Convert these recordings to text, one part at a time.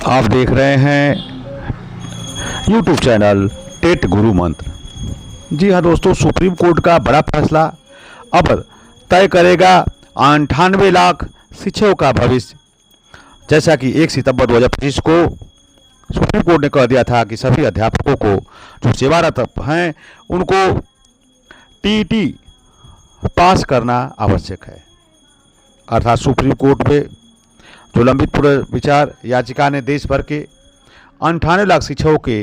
आप देख रहे हैं YouTube चैनल टेट गुरु मंत्र। जी हाँ दोस्तों, सुप्रीम कोर्ट का बड़ा फैसला अब तय करेगा 98 लाख शिक्षकों का भविष्य। जैसा कि 1 सितंबर 2025 को सुप्रीम कोर्ट ने कह दिया था कि सभी अध्यापकों को जो सेवारत हैं उनको टीईटी पास करना आवश्यक है। अर्थात सुप्रीम कोर्ट में जो लंबित पुनर्विचार याचिका ने देश भर के 98 लाख शिक्षकों के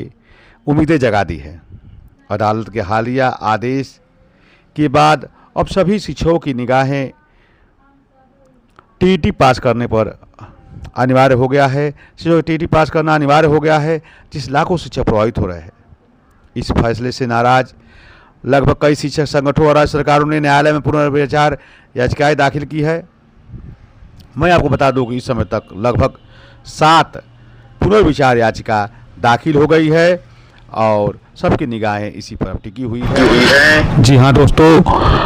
उम्मीदें जगा दी है। अदालत के हालिया आदेश के बाद अब सभी शिक्षकों की निगाहें टीईटी पास करने पर अनिवार्य हो गया है। शिक्षकों टीईटी पास करना अनिवार्य हो गया है, जिस लाखों शिक्षक प्रभावित हो रहे हैं। इस फैसले से नाराज लगभग कई शिक्षक संगठनों और राज्य सरकारों ने न्यायालय में पुनर्विचार याचिकाएं दाखिल की है। मैं आपको बता दूं कि इस समय तक लगभग 7 पुनर्विचार याचिका दाखिल हो गई है और सबकी निगाहें इसी पर टिकी हुई है। जी हाँ दोस्तों,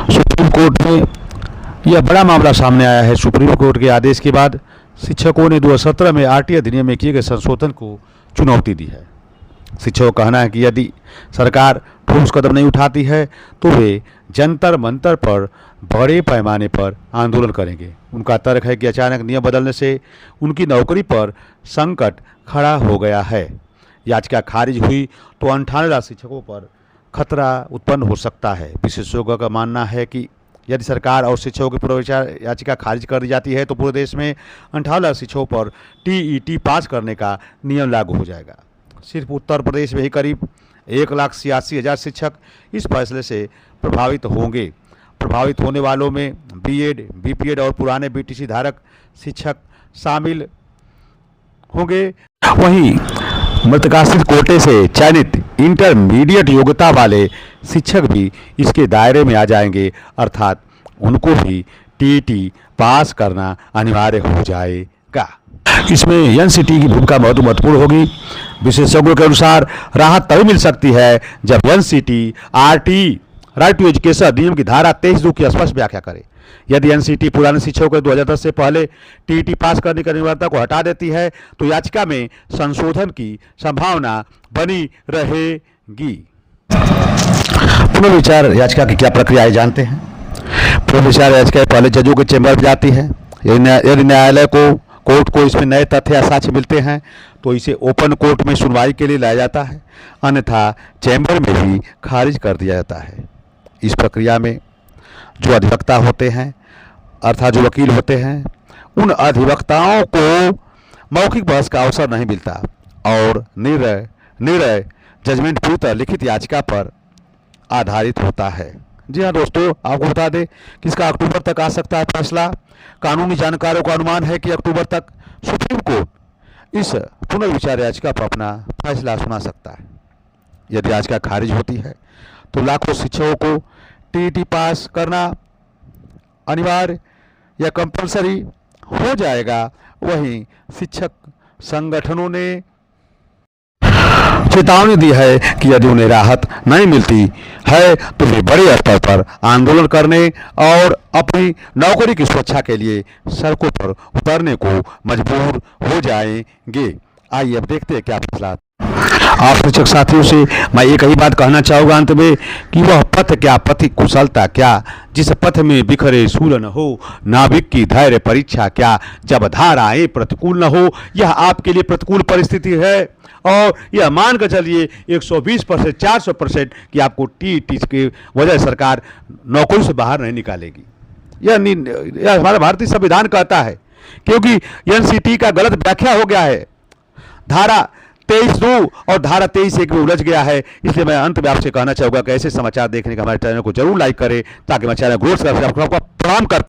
सुप्रीम कोर्ट में यह बड़ा मामला सामने आया है। सुप्रीम कोर्ट के आदेश के बाद शिक्षकों ने 2017 में आरटीआई अधिनियम में किए गए संशोधन को चुनौती दी है। शिक्षकों का कहना है कि यदि सरकार ठोस कदम नहीं उठाती है तो वे जंतर मंतर पर बड़े पैमाने पर आंदोलन करेंगे। उनका तर्क है कि अचानक नियम बदलने से उनकी नौकरी पर संकट खड़ा हो गया है। याचिका खारिज हुई तो 98 लाख शिक्षकों पर खतरा उत्पन्न हो सकता है। विशेषज्ञों का मानना है कि यदि सरकार और शिक्षकों की पुनर्विचार याचिका खारिज कर दी जाती है तो पूरे देश में 98 लाख शिक्षकों पर टीईटी पास करने का नियम लागू हो जाएगा। सिर्फ उत्तर प्रदेश में ही करीब 1,86,000 शिक्षक इस फैसले से प्रभावित होंगे। प्रभावित होने वालों में बीएड, बीपीएड और पुराने बीटीसी धारक शिक्षक शामिल होंगे। वहीं मृतकाश्रित कोटे से चयनित इंटरमीडिएट योग्यता वाले शिक्षक भी इसके दायरे में आ जाएंगे, अर्थात उनको भी टीईटी पास करना अनिवार्य हो जाएगा। इसमें एनसीटी की भूमिका बहुत महत्वपूर्ण होगी। विशेषज्ञों के अनुसार राहत तभी मिल सकती है जब NCT RT right to education अधिनियम की धारा 23(2) की स्पष्ट व्याख्या करे। यदि एनसीटी पुराने शिक्षकों को 2010 से पहले टीईटी पास करने की अनिवार्यता को हटा देती है तो याचिका में संशोधन की संभावना बनी रहेगी। पुनर्विचार याचिका की क्या प्रक्रिया है जानते हैं। पुनर्विचार याचिका पहले जजों के चैम्बर में जाती है। यदि न्यायालय को कोर्ट को इसमें नए तथ्य या साक्ष्य मिलते हैं तो इसे ओपन कोर्ट में सुनवाई के लिए लाया जाता है, अन्यथा चैम्बर में भी खारिज कर दिया जाता है। इस प्रक्रिया में जो अधिवक्ता होते हैं अर्थात जो वकील होते हैं, उन अधिवक्ताओं को मौखिक बहस का अवसर नहीं मिलता और निर्णय जजमेंट पूरी लिखित याचिका पर आधारित होता है। जी हाँ दोस्तों, आपको बता दें कि इसका अक्टूबर तक आ सकता है फैसला। कानूनी जानकारों का अनुमान है कि अक्टूबर तक सुप्रीम कोर्ट इस पुनर्विचार याचिका पर अपना फैसला सुना सकता है। यदि याचिका खारिज होती है तो लाखों शिक्षकों को टीईटी पास करना अनिवार्य या कंपलसरी हो जाएगा। वहीं शिक्षक संगठनों ने चेतावनी दी है कि यदि उन्हें राहत नहीं मिलती है तो वे बड़े स्तर पर आंदोलन करने और अपनी नौकरी की सुरक्षा के लिए सड़कों पर उतरने को मजबूर हो जाएंगे। आइए अब देखते हैं क्या फैसला। आप शिक्षक साथियों से मैं एक ही बात कहना चाहूँगा अंत में कि वह पथ क्या पथि कुशलता क्या, जिस पथ में बिखरे सूल न हो, नाविक की धैर्य परीक्षा क्या, जब धाराएं प्रतिकूल न हो। यह आपके लिए प्रतिकूल परिस्थिति है और यह मान कर चलिए 120%, 400% कि आपको टीईटी की वजह से सरकार नौकरी से बाहर नहीं निकालेगी। यह हमारा भारतीय संविधान कहता है, क्योंकि एनसीटी का गलत व्याख्या हो गया है। धारा 23(2) और धारा 23(1) में उलझ गया है। इसलिए मैं अंत में आपसे कहना चाहूँगा कि ऐसे समाचार देखने के हमारे चैनल को जरूर लाइक करें ताकि हमारे चैनल ग्रोथ कर। आपको प्रणाम कर